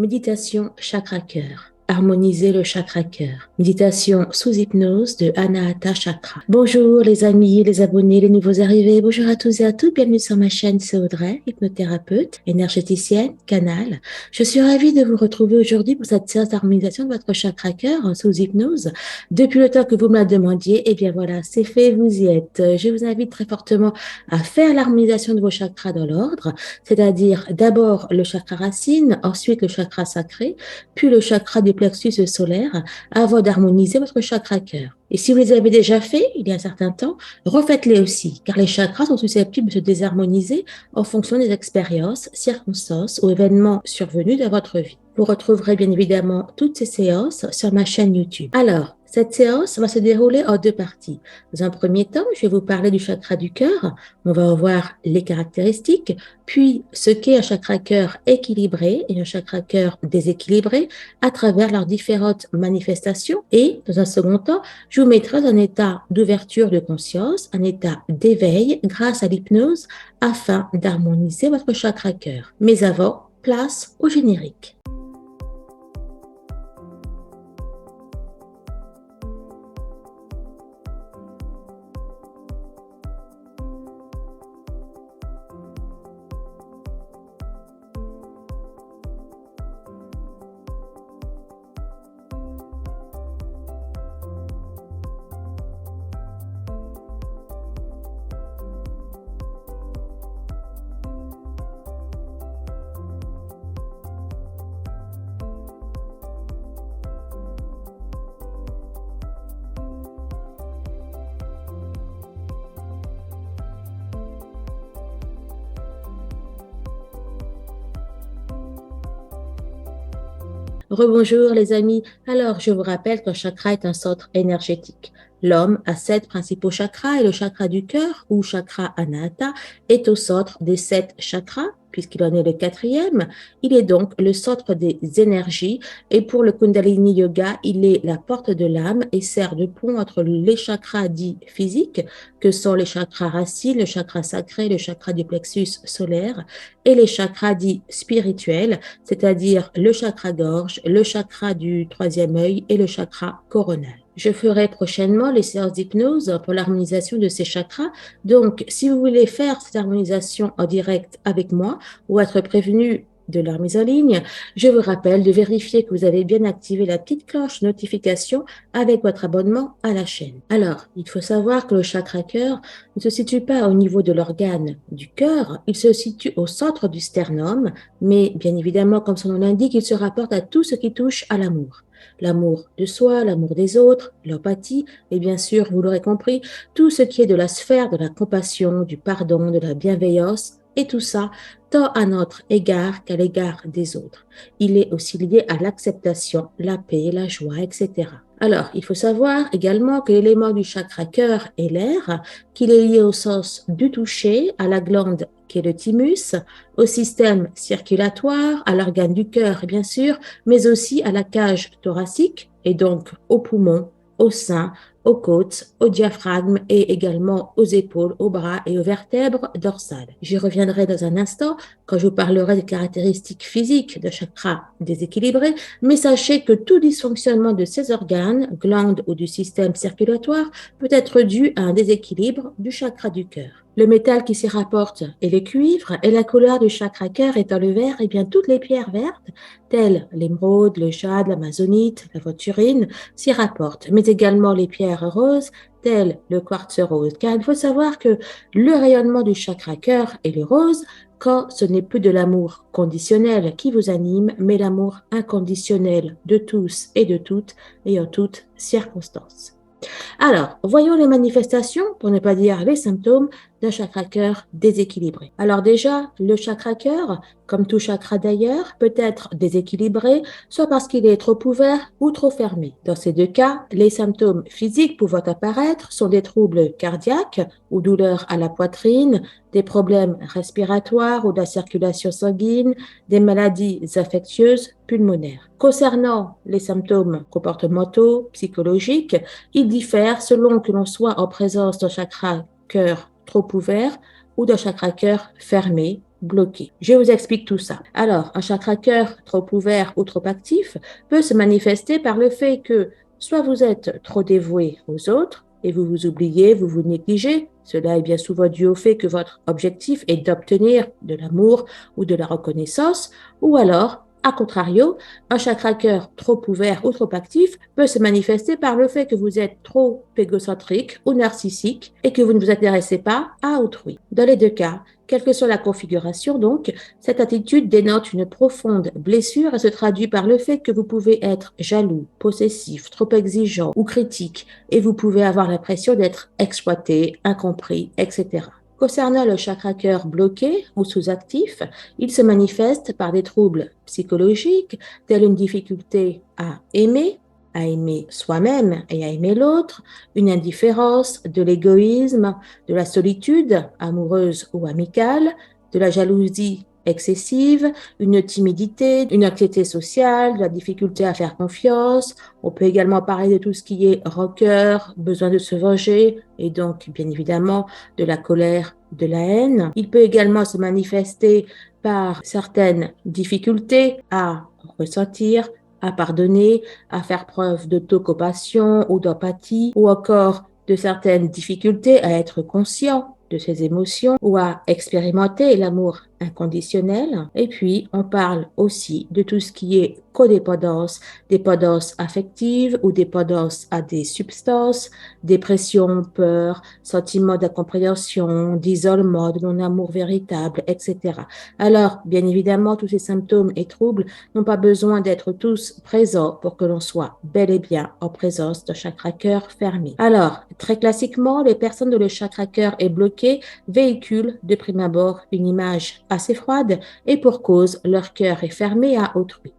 Méditation chakra-cœur. Harmoniser le chakra-cœur. Méditation sous hypnose de Anahata Chakra. Bonjour les amis, les abonnés, les nouveaux arrivés. Bonjour à tous et à toutes. Bienvenue sur ma chaîne, c'est Audrey, hypnothérapeute, énergéticienne, canal. Je suis ravie de vous retrouver aujourd'hui pour cette séance d'harmonisation de votre chakra-cœur sous hypnose. Depuis le temps que vous me la demandiez, et bien voilà, c'est fait, vous y êtes. Je vous invite très fortement à faire l'harmonisation de vos chakras dans l'ordre, c'est-à-dire d'abord le chakra racine, ensuite le chakra sacré, puis le chakra du plexus solaire, avant d'harmoniser votre chakra cœur. Et si vous les avez déjà fait il y a un certain temps, refaites-les aussi, car les chakras sont susceptibles de se désharmoniser en fonction des expériences, circonstances ou événements survenus dans votre vie. Vous retrouverez bien évidemment toutes ces séances sur ma chaîne YouTube. Alors, cette séance va se dérouler en deux parties. Dans un premier temps, je vais vous parler du chakra du cœur. On va voir les caractéristiques, puis ce qu'est un chakra cœur équilibré et un chakra cœur déséquilibré à travers leurs différentes manifestations. Et dans un second temps, je vous mettrai dans un état d'ouverture de conscience, un état d'éveil grâce à l'hypnose afin d'harmoniser votre chakra cœur. Mais avant, place au générique. Rebonjour les amis. Alors, je vous rappelle qu'un chakra est un centre énergétique. L'homme a 7 principaux chakras et le chakra du cœur, ou chakra Anahata, est au centre des 7 chakras, puisqu'il en est le 4e. Il est donc le centre des énergies et pour le Kundalini Yoga, il est la porte de l'âme et sert de pont entre les chakras dits physiques, que sont les chakras racines, le chakra sacré, le chakra du plexus solaire, et les chakras dits spirituels, c'est-à-dire le chakra gorge, le chakra du 3e œil et le chakra coronal. Je ferai prochainement les séances d'hypnose pour l'harmonisation de ces chakras. Donc, si vous voulez faire cette harmonisation en direct avec moi ou être prévenu de leur mise en ligne, je vous rappelle de vérifier que vous avez bien activé la petite cloche notification avec votre abonnement à la chaîne. Alors, il faut savoir que le chakra cœur ne se situe pas au niveau de l'organe du cœur, il se situe au centre du sternum, mais bien évidemment, comme son nom l'indique, il se rapporte à tout ce qui touche à l'amour. L'amour de soi, l'amour des autres, l'empathie et bien sûr, vous l'aurez compris, tout ce qui est de la sphère de la compassion, du pardon, de la bienveillance et tout ça tant à notre égard qu'à l'égard des autres. Il est aussi lié à l'acceptation, la paix, la joie, etc. Alors, il faut savoir également que l'élément du chakra cœur est l'air, qu'il est lié au sens du toucher, à la glande qui est le thymus, au système circulatoire, à l'organe du cœur bien sûr, mais aussi à la cage thoracique et donc aux poumons, au sein, aux côtes, au diaphragme et également aux épaules, aux bras et aux vertèbres dorsales. J'y reviendrai dans un instant quand je vous parlerai des caractéristiques physiques de chakra déséquilibré, mais sachez que tout dysfonctionnement de ces organes, glandes ou du système circulatoire, peut être dû à un déséquilibre du chakra du cœur. Le métal qui s'y rapporte est le cuivre et la couleur du chakra cœur étant le vert, et bien toutes les pierres vertes, telles l'émeraude, le jade, l'amazonite, la voturine, s'y rapportent, mais également les pierres roses, telles le quartz rose. Car il faut savoir que le rayonnement du chakra cœur est le rose quand ce n'est plus de l'amour conditionnel qui vous anime, mais l'amour inconditionnel de tous et de toutes et en toutes circonstances. Alors, voyons les manifestations, pour ne pas dire les symptômes, d'un chakra cœur déséquilibré. Alors déjà, le chakra cœur, comme tout chakra d'ailleurs, peut être déséquilibré, soit parce qu'il est trop ouvert ou trop fermé. Dans ces deux cas, les symptômes physiques pouvant apparaître sont des troubles cardiaques ou douleurs à la poitrine, des problèmes respiratoires ou de la circulation sanguine, des maladies infectieuses pulmonaires. Concernant les symptômes comportementaux, psychologiques, ils diffèrent selon que l'on soit en présence d'un chakra cœur trop ouvert ou d'un chakra cœur fermé bloqué. Je vous explique tout ça. Alors, un chakra cœur trop ouvert ou trop actif peut se manifester par le fait que soit vous êtes trop dévoué aux autres et vous vous oubliez, vous vous négligez. Cela est bien souvent dû au fait que votre objectif est d'obtenir de l'amour ou de la reconnaissance, ou alors, à contrario, un chakra cœur trop ouvert ou trop actif peut se manifester par le fait que vous êtes trop égocentrique ou narcissique et que vous ne vous intéressez pas à autrui. Dans les deux cas, quelle que soit la configuration, donc, cette attitude dénote une profonde blessure et se traduit par le fait que vous pouvez être jaloux, possessif, trop exigeant ou critique et vous pouvez avoir l'impression d'être exploité, incompris, etc. Concernant le chakra cœur bloqué ou sous-actif, il se manifeste par des troubles psychologiques tels une difficulté à aimer soi-même et à aimer l'autre, une indifférence, de l'égoïsme, de la solitude amoureuse ou amicale, de la jalousie excessive, une timidité, une anxiété sociale, de la difficulté à faire confiance. On peut également parler de tout ce qui est rancœur, besoin de se venger et donc bien évidemment de la colère, de la haine. Il peut également se manifester par certaines difficultés à ressentir, à pardonner, à faire preuve d'autocompassion ou d'empathie, ou encore de certaines difficultés à être conscient de ses émotions ou à expérimenter l'amour inconditionnel. Et puis, on parle aussi de tout ce qui est codépendance, dépendance affective ou dépendance à des substances, dépression, peur, sentiment d'incompréhension, d'isolement, de non-amour véritable, etc. Alors, bien évidemment, tous ces symptômes et troubles n'ont pas besoin d'être tous présents pour que l'on soit bel et bien en présence d'un chakra cœur fermé. Alors, très classiquement, les personnes dont le chakra cœur est bloqué véhiculent de prime abord une image assez froide et pour cause, leur cœur est fermé à autrui.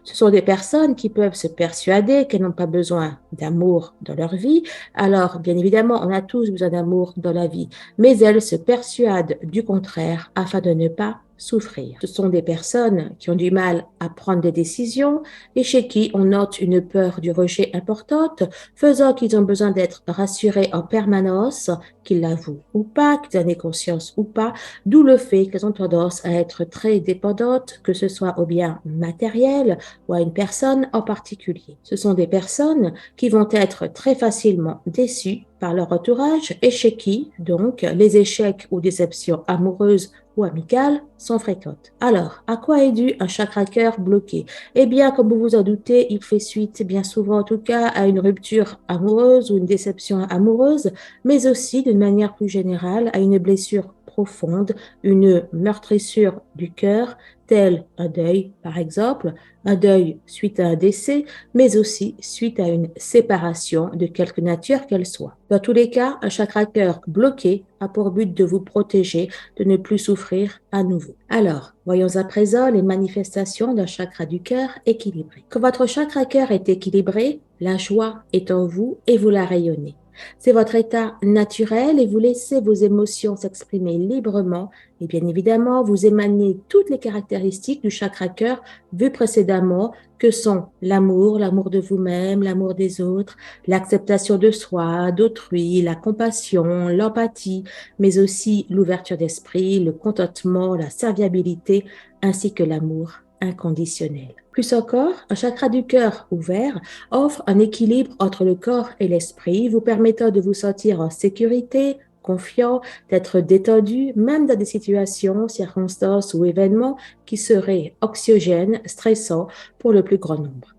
Ce sont des personnes qui peuvent se persuader qu'elles n'ont pas besoin d'amour dans leur vie. Alors, bien évidemment, on a tous besoin d'amour dans la vie, mais elles se persuadent du contraire afin de ne pas souffrir. Ce sont des personnes qui ont du mal à prendre des décisions et chez qui on note une peur du rejet importante, faisant qu'ils ont besoin d'être rassurés en permanence, qu'ils l'avouent ou pas, qu'ils en aient conscience ou pas, d'où le fait qu'elles ont tendance à être très dépendantes, que ce soit au bien matériel ou à une personne en particulier. Ce sont des personnes qui vont être très facilement déçues par leur entourage et chez qui, donc, les échecs ou déceptions amoureuses ou amicales sont fréquentes. Alors, à quoi est dû un chakra cœur bloqué? Eh bien, comme vous vous en doutez, il fait suite, bien souvent en tout cas, à une rupture amoureuse ou une déception amoureuse, mais aussi, d'une manière plus générale, à une blessure profonde, une meurtrissure du cœur, tel un deuil, par exemple, un deuil suite à un décès, mais aussi suite à une séparation de quelque nature qu'elle soit. Dans tous les cas, un chakra cœur bloqué a pour but de vous protéger, de ne plus souffrir à nouveau. Alors, voyons à présent les manifestations d'un chakra du cœur équilibré. Quand votre chakra cœur est équilibré, la joie est en vous et vous la rayonnez. C'est votre état naturel et vous laissez vos émotions s'exprimer librement et bien évidemment, vous émanez toutes les caractéristiques du chakra cœur vu précédemment que sont l'amour, l'amour de vous-même, l'amour des autres, l'acceptation de soi, d'autrui, la compassion, l'empathie, mais aussi l'ouverture d'esprit, le contentement, la serviabilité ainsi que l'amour inconditionnel. Plus encore, un chakra du cœur ouvert offre un équilibre entre le corps et l'esprit, vous permettant de vous sentir en sécurité, confiant, d'être détendu, même dans des situations, circonstances ou événements qui seraient anxiogènes, stressants pour le plus grand nombre.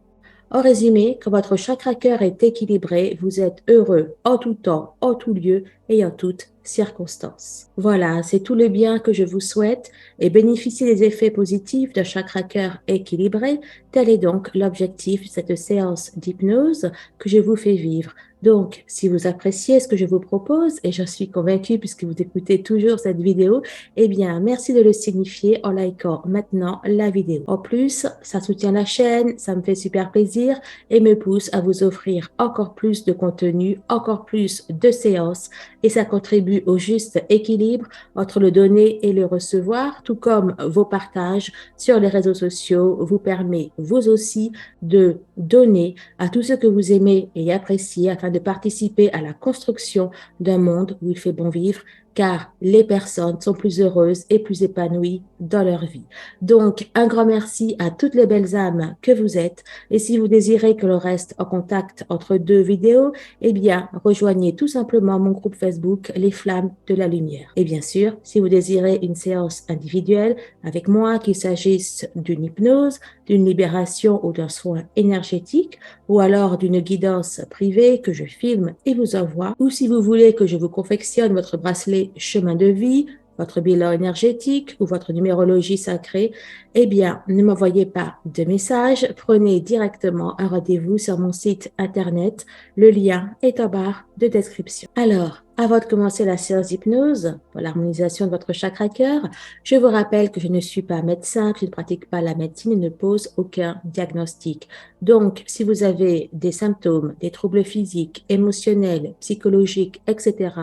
En résumé, quand votre chakra cœur est équilibré, vous êtes heureux en tout temps, en tout lieu et en toutes circonstances. Voilà, c'est tout le bien que je vous souhaite et bénéficiez des effets positifs d'un chakra cœur équilibré. Tel est donc l'objectif de cette séance d'hypnose que je vous fais vivre. Donc, si vous appréciez ce que je vous propose, et j'en suis convaincue puisque vous écoutez toujours cette vidéo, eh bien, merci de le signifier en likant maintenant la vidéo. En plus, ça soutient la chaîne, ça me fait super plaisir et me pousse à vous offrir encore plus de contenu, encore plus de séances et ça contribue au juste équilibre entre le donner et le recevoir, tout comme vos partages sur les réseaux sociaux vous permet vous aussi de donner à tout ce que vous aimez et appréciez afin de participer à la construction d'un monde où il fait bon vivre. car les personnes sont plus heureuses et plus épanouies dans leur vie. Donc, un grand merci à toutes les belles âmes que vous êtes. Et si vous désirez que l'on reste en contact entre deux vidéos, eh bien, rejoignez tout simplement mon groupe Facebook Les Flammes de la Lumière. Et bien sûr, si vous désirez une séance individuelle avec moi, qu'il s'agisse d'une hypnose, d'une libération ou d'un soin énergétique, ou alors d'une guidance privée que je filme et vous envoie, ou si vous voulez que je vous confectionne votre bracelet chemin de vie, votre bilan énergétique ou votre numérologie sacrée, eh bien, ne m'envoyez pas de message, prenez directement un rendez-vous sur mon site internet. Le lien est en barre de description. Alors, avant de commencer la séance d'hypnose pour l'harmonisation de votre chakra cœur, je vous rappelle que je ne suis pas médecin, que je ne pratique pas la médecine et ne pose aucun diagnostic. Donc, si vous avez des symptômes, des troubles physiques, émotionnels, psychologiques, etc.,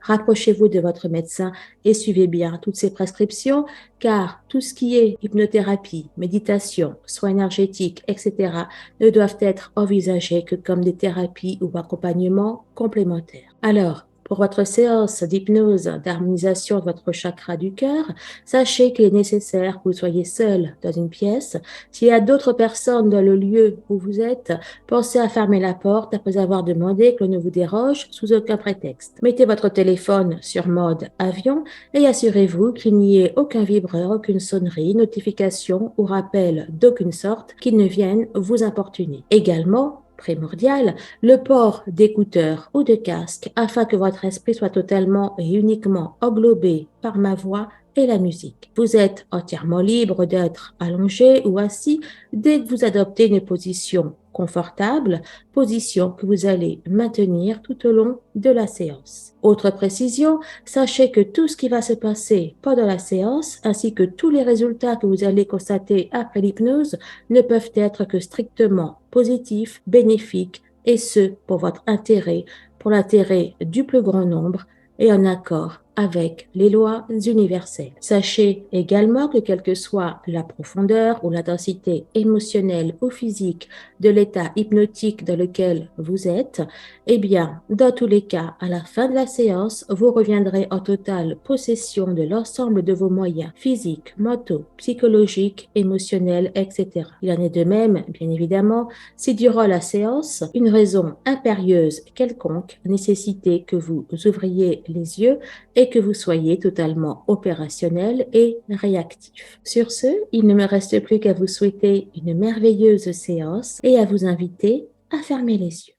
rapprochez-vous de votre médecin et suivez bien toutes ces prescriptions, car tout ce qui est hypnothérapie, méditation, soins énergétiques, etc., ne doivent être envisagés que comme des thérapies ou accompagnements complémentaires. Alors, pour votre séance d'hypnose d'harmonisation de votre chakra du cœur, sachez qu'il est nécessaire que vous soyez seul dans une pièce. S'il y a d'autres personnes dans le lieu où vous êtes, pensez à fermer la porte après avoir demandé que l'on ne vous déroge sous aucun prétexte. Mettez votre téléphone sur mode avion et assurez-vous qu'il n'y ait aucun vibreur, aucune sonnerie, notification ou rappel d'aucune sorte qui ne vienne vous importuner. Également, primordial, le port d'écouteurs ou de casques afin que votre esprit soit totalement et uniquement englobé par ma voix et la musique. Vous êtes entièrement libre d'être allongé ou assis dès que vous adoptez une position confortable, position que vous allez maintenir tout au long de la séance. Autre précision, sachez que tout ce qui va se passer pendant la séance, ainsi que tous les résultats que vous allez constater après l'hypnose, ne peuvent être que strictement positifs, bénéfiques, et ce, pour votre intérêt, pour l'intérêt du plus grand nombre, et en accord avec les lois universelles. Sachez également que quelle que soit la profondeur ou l'intensité émotionnelle ou physique de l'état hypnotique dans lequel vous êtes, eh bien, dans tous les cas, à la fin de la séance, vous reviendrez en totale possession de l'ensemble de vos moyens physiques, mentaux, psychologiques, émotionnels, etc. Il en est de même, bien évidemment, si durant la séance, une raison impérieuse quelconque nécessitait que vous ouvriez les yeux et que vous soyez totalement opérationnel et réactif. Sur ce, il ne me reste plus qu'à vous souhaiter une merveilleuse séance et à vous inviter à fermer les yeux.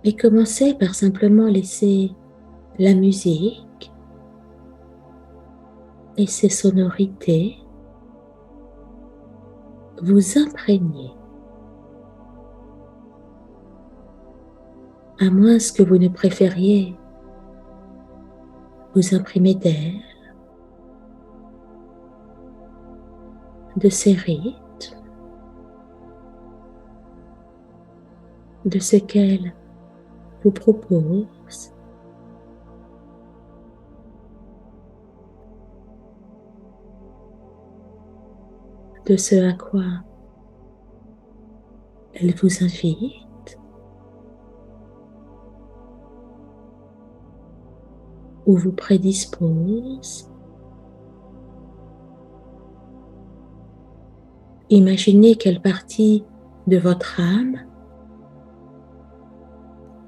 Et commencez par simplement laisser la musique et ses sonorités vous imprégner, à moins que vous ne préfériez vous imprimer d'air, de ces rythmes, de ce qu'elle vous propose. De ce à quoi elle vous invite ou vous prédispose. Imaginez quelle partie de votre âme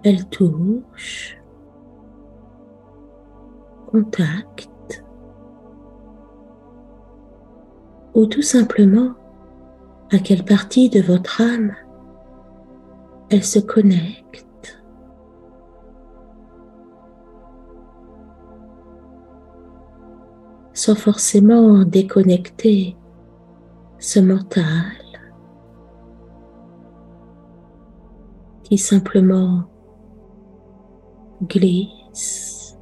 elle touche, contacte, ou tout simplement à quelle partie de votre âme elle se connecte. Sans forcément déconnecter ce mental qui simplement glisse,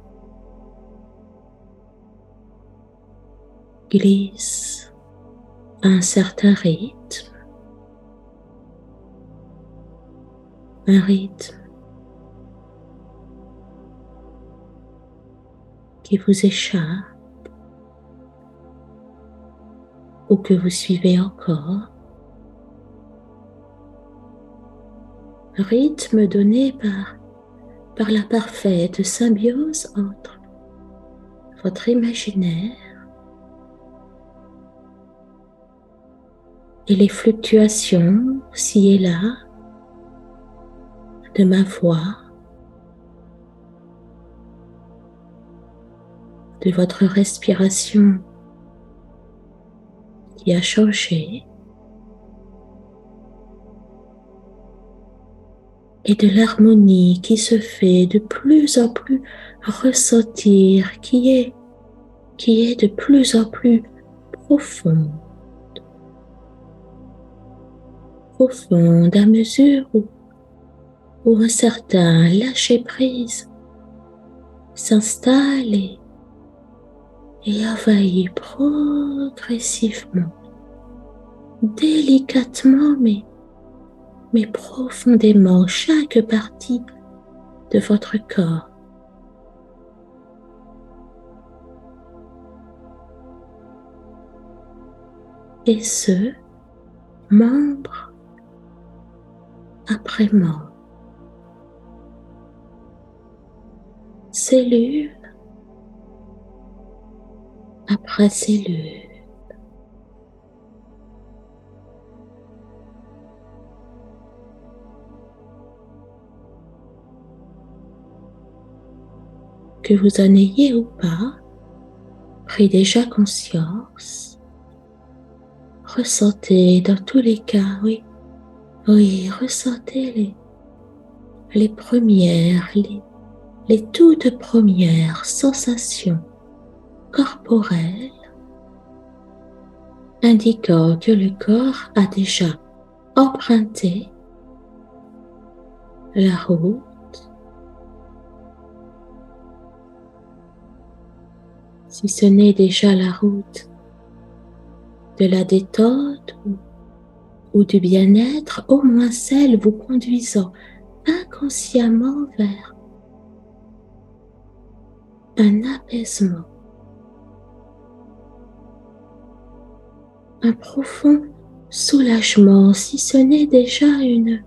glisse à un certain rythme, un rythme qui vous échappe ou que vous suivez encore, rythme donné par la parfaite symbiose entre votre imaginaire et les fluctuations, ci et là, de ma voix, de votre respiration qui a changé et de l'harmonie qui se fait de plus en plus ressentir, qui est de plus en plus profonde, profonde à mesure où un certain lâcher-prise s'installe et envahit progressivement, délicatement mais profondément chaque partie de votre corps. Et ce, membre après membre, cellule après cellule. Que vous en ayez ou pas pris déjà conscience, ressentez dans tous les cas, oui, ressentez les premières, les toutes premières sensations corporelles indiquant que le corps a déjà emprunté la route, si ce n'est déjà la route de la détente ou du bien-être, au moins celle vous conduisant inconsciemment vers un apaisement, un profond soulagement, si ce n'est déjà une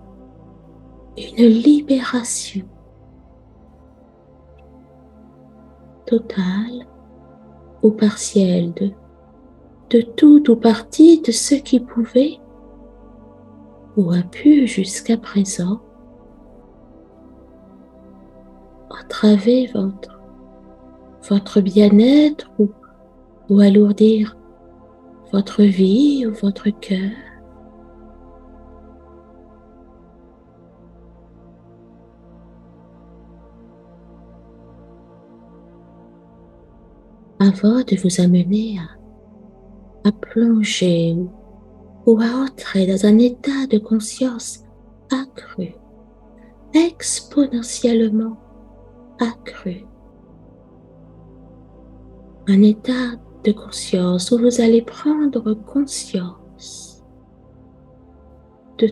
libération totale ou partielle de tout ou partie de ce qui pouvait ou a pu jusqu'à présent entraver votre bien-être ou alourdir votre vie ou votre cœur. Avant de vous amener à plonger ou à entrer dans un état de conscience accru, exponentiellement accru. Un état de conscience où vous allez prendre conscience de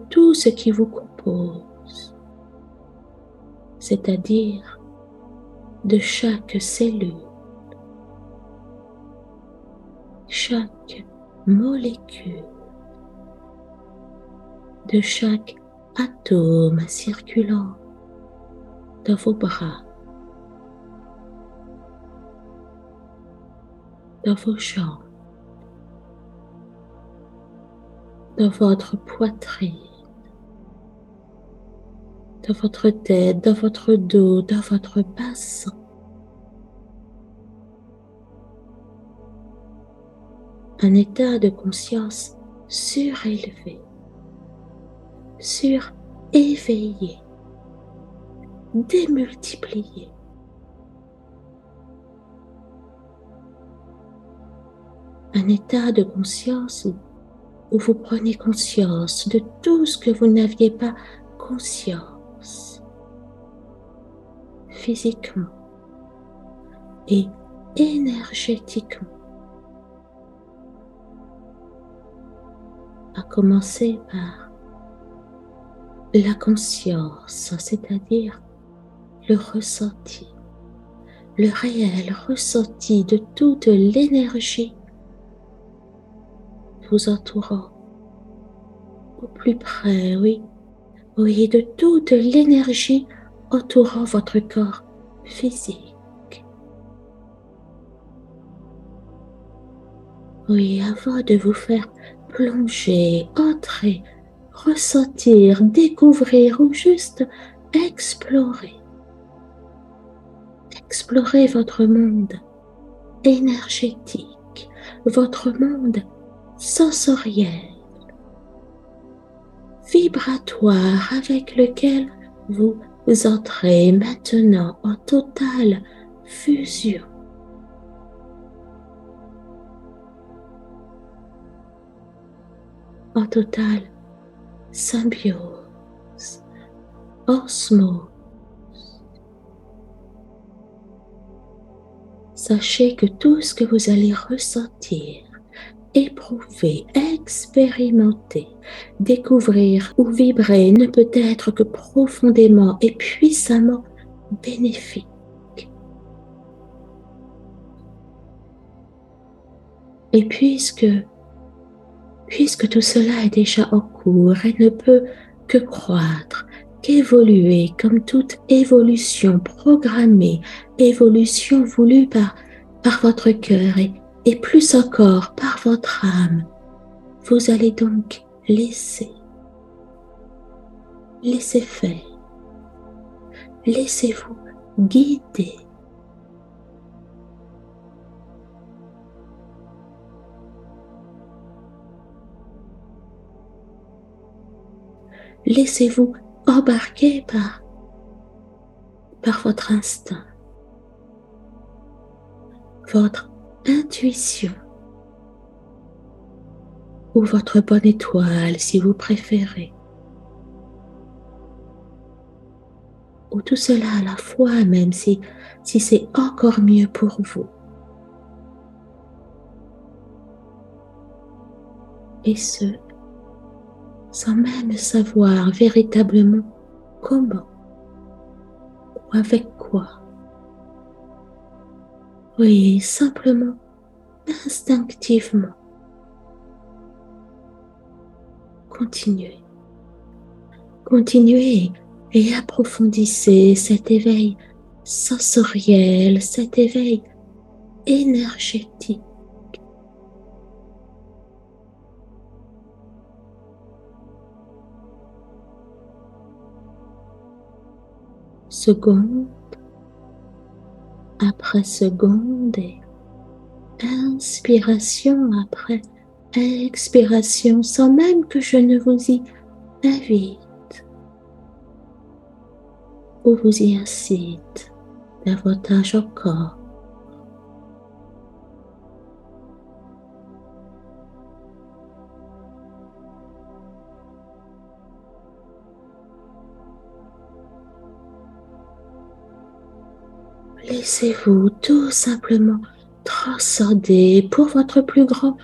tout ce qui vous compose, c'est-à-dire de chaque cellule, chaque molécule, de chaque atome circulant dans vos bras, dans vos jambes, dans votre poitrine, dans votre tête, dans votre dos, dans votre bassin. Un état de conscience surélevé, suréveillé, démultiplié. Un état de conscience où vous prenez conscience de tout ce que vous n'aviez pas conscience physiquement et énergétiquement. À commencer par la conscience, c'est-à-dire le ressenti, le réel ressenti de toute l'énergie vous entourant au plus près, oui, oui, de toute l'énergie entourant votre corps physique. Oui, avant de vous faire plonger, entrer, ressentir, découvrir ou juste explorer. Explorez votre monde énergétique, votre monde sensoriel, vibratoire avec lequel vous entrez maintenant en totale fusion. En totale symbiose, osmose. Sachez que tout ce que vous allez ressentir, éprouver, expérimenter, découvrir ou vibrer ne peut être que profondément et puissamment bénéfique. Et puisque tout cela est déjà en cours et ne peut que croître, qu'évoluer comme toute évolution programmée, évolution voulue par votre cœur et plus encore par votre âme, vous allez donc laisser faire, laissez-vous guider. Laissez-vous embarquer par votre instinct, votre intuition ou votre bonne étoile si vous préférez. Ou tout cela à la fois, même si c'est encore mieux pour vous. Et ce, sans même savoir véritablement comment ou avec quoi. Oui, simplement, instinctivement, continuez. Continuez et approfondissez cet éveil sensoriel, cet éveil énergétique. Seconde après seconde et inspiration après expiration sans même que je ne vous y invite ou vous y incite davantage encore. Laissez-vous tout simplement transcender pour votre plus grand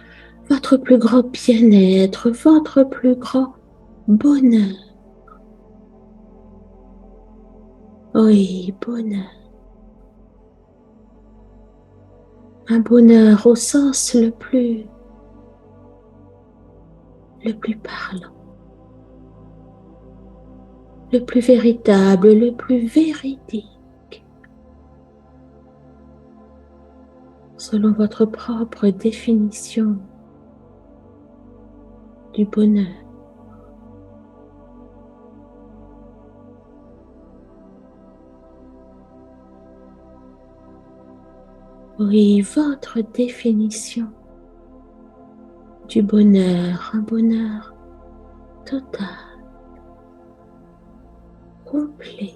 bien-être, votre plus grand bonheur. Oui, bonheur. Un bonheur au sens le plus parlant, le plus véritable, le plus véridique, selon votre propre définition du bonheur. Oui, votre définition du bonheur, un bonheur total, complet,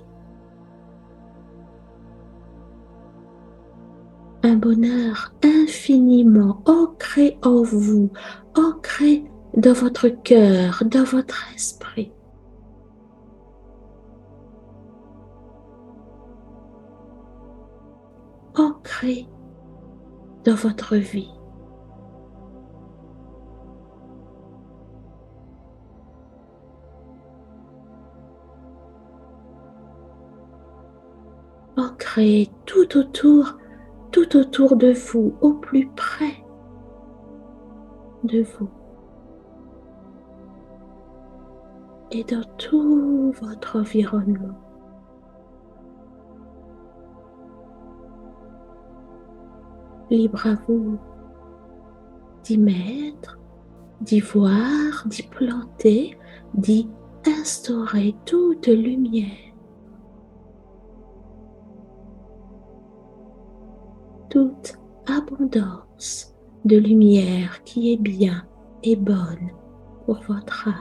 un bonheur infiniment ancré en vous, ancré dans votre cœur, dans votre esprit. Ancré dans votre vie. Ancré tout autour de vous, au plus près de vous. et dans tout votre environnement. Libre à vous d'y mettre, d'y voir, d'y planter, d'y instaurer toute lumière, toute abondance de lumière qui est bien et bonne pour votre âme.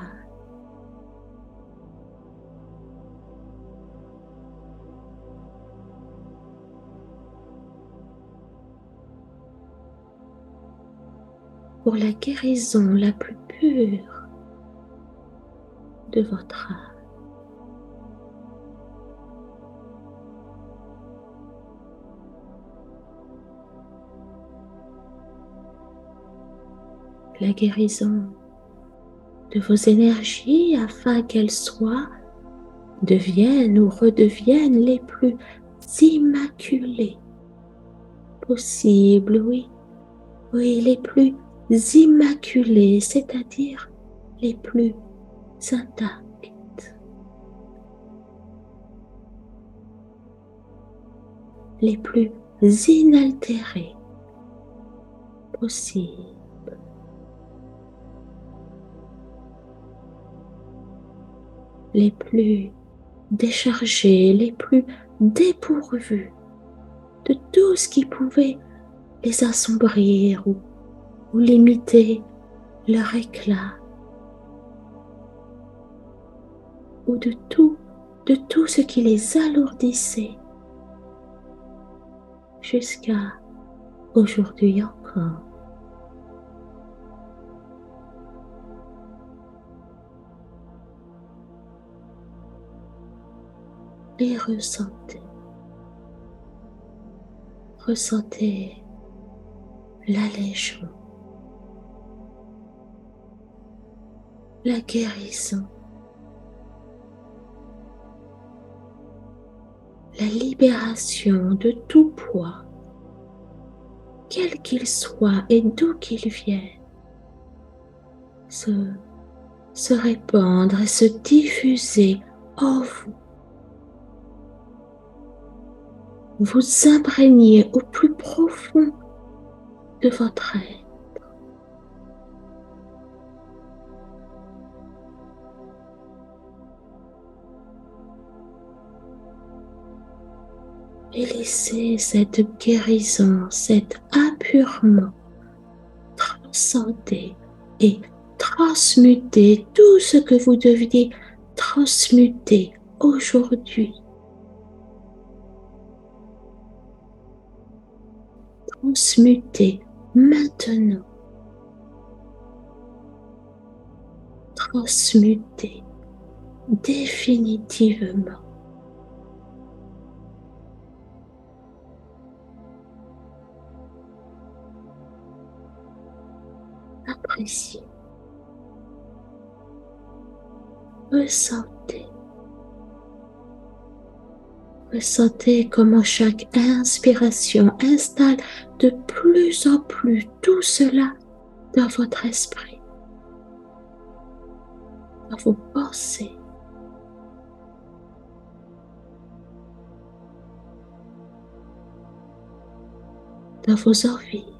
Pour la guérison la plus pure de votre âme. La guérison de vos énergies afin qu'elles deviennent ou redeviennent les plus immaculées possibles, oui, oui, les plus immaculées, c'est-à-dire les plus intactes, les plus inaltérées possibles. Les plus déchargées, les plus dépourvues de tout ce qui pouvait les assombrir ou limiter leur éclat, ou de tout ce qui les alourdissait jusqu'à aujourd'hui encore. Et ressentez, ressentez l'allègement, la guérison, la libération de tout poids, quel qu'il soit et d'où qu'il vienne, se répandre et se diffuser en vous. Vous imprégner au plus profond de votre être. Et laissez cette guérison, cet apurement transcender et transmuter tout ce que vous deviez transmuter aujourd'hui. Transmuter maintenant. Transmuter définitivement. Appréciez. Ressentez. Ressentez comment chaque inspiration installe de plus en plus tout cela dans votre esprit, dans vos pensées, dans vos envies.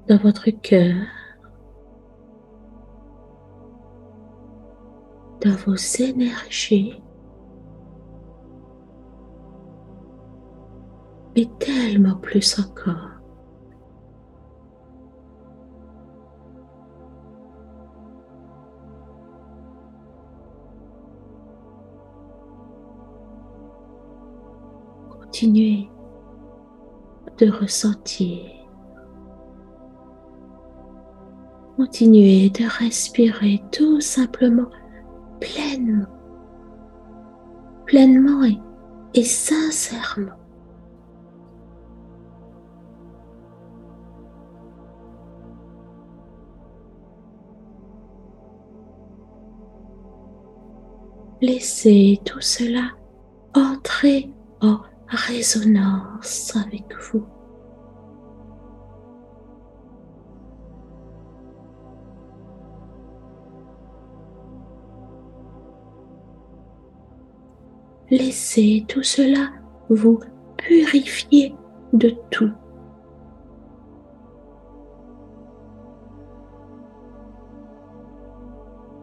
Dans votre cœur, dans vos énergies, et tellement plus encore. Continuez de ressentir. Continuez de respirer tout simplement pleinement, pleinement et sincèrement. Laissez tout cela entrer en résonance avec vous. Laissez tout cela vous purifier de tout.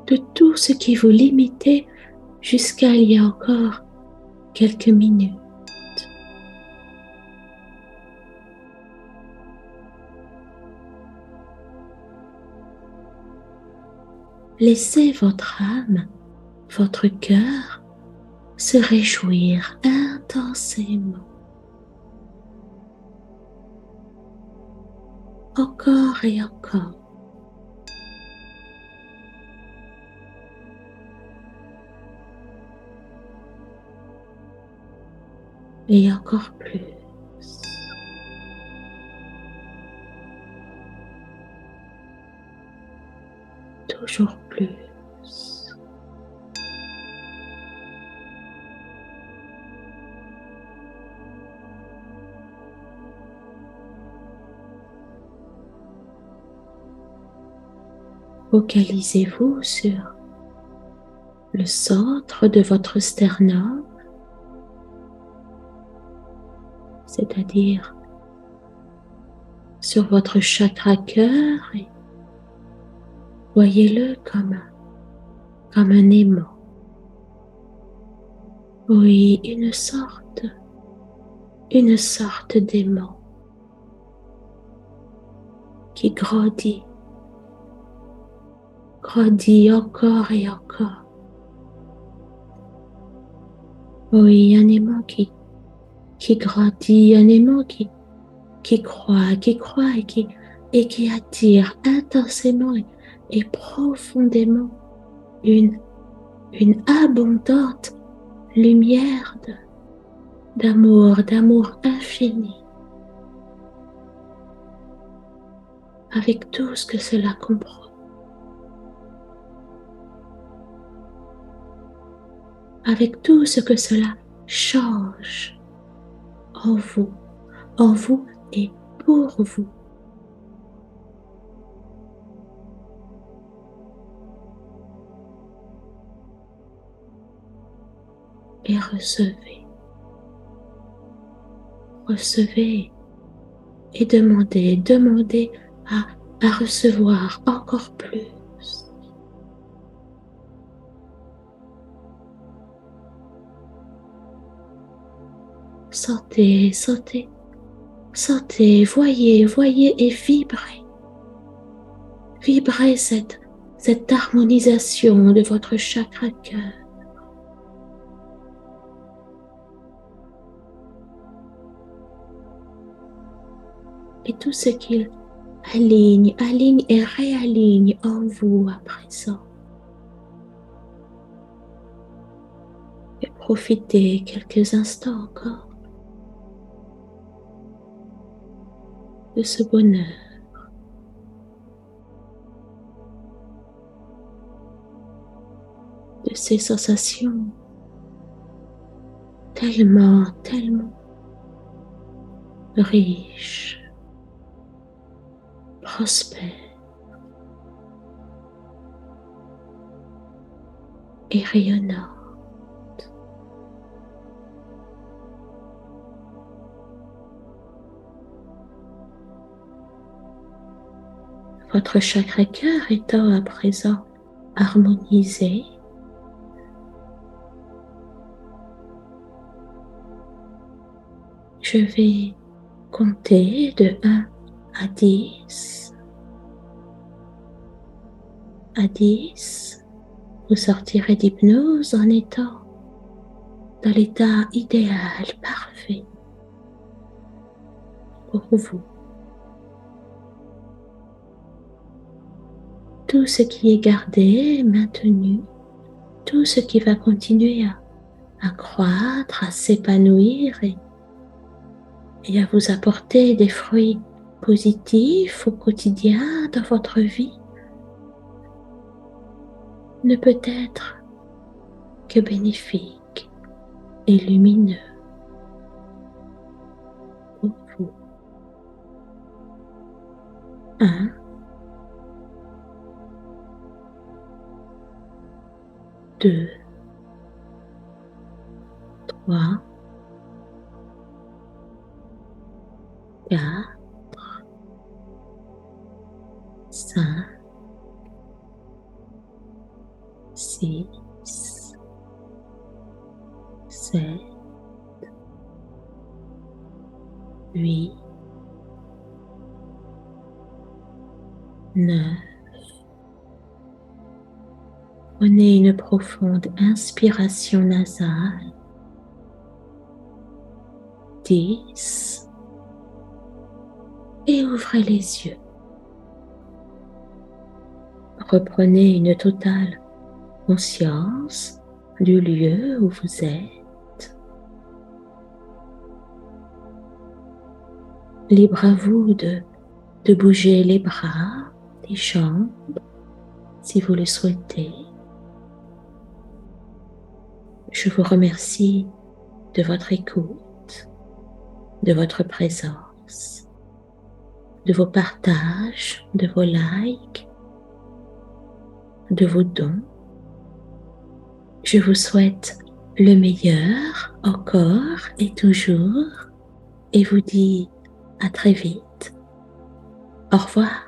De tout ce qui vous limitait jusqu'à il y a encore quelques minutes. Laissez votre âme, votre cœur se réjouir intensément. Encore et encore. Et encore plus. Toujours plus. Focalisez-vous sur le centre de votre sternum, c'est-à-dire sur votre chakra cœur, et voyez-le comme un aimant. Oui, une sorte d'aimant qui grandit encore et encore. Oui, un aimant qui grandit, un aimant qui croît et qui attire intensément et profondément une abondante lumière d'amour infini, avec tout ce que cela comprend, avec tout ce que cela change en vous et pour vous. Et recevez et demandez à recevoir encore plus. Sentez, voyez et vibrez cette harmonisation de votre chakra cœur. Et tout ce qu'il aligne et réaligne en vous à présent. Et profitez quelques instants encore de ce bonheur. De ces sensations tellement riches, prospères et rayonnantes. Votre chakra cœur étant à présent harmonisé, je vais compter de 1 à 10. À 10, vous sortirez d'hypnose en étant dans l'état idéal, parfait pour vous. Tout ce qui est gardé, maintenu, tout ce qui va continuer à croître, à s'épanouir et à vous apporter des fruits positifs au quotidien dans votre vie, ne peut être que bénéfique et lumineux pour vous. 1, 2, 3, 4, 5, 6, 7, 8, 9. Prenez une profonde inspiration nasale. 10. Et ouvrez les yeux. Reprenez une totale conscience du lieu où vous êtes. Libre à vous de bouger les bras, les jambes, si vous le souhaitez. Je vous remercie de votre écoute, de votre présence, de vos partages, de vos likes, de vos dons. Je vous souhaite le meilleur encore et toujours et vous dis à très vite. Au revoir.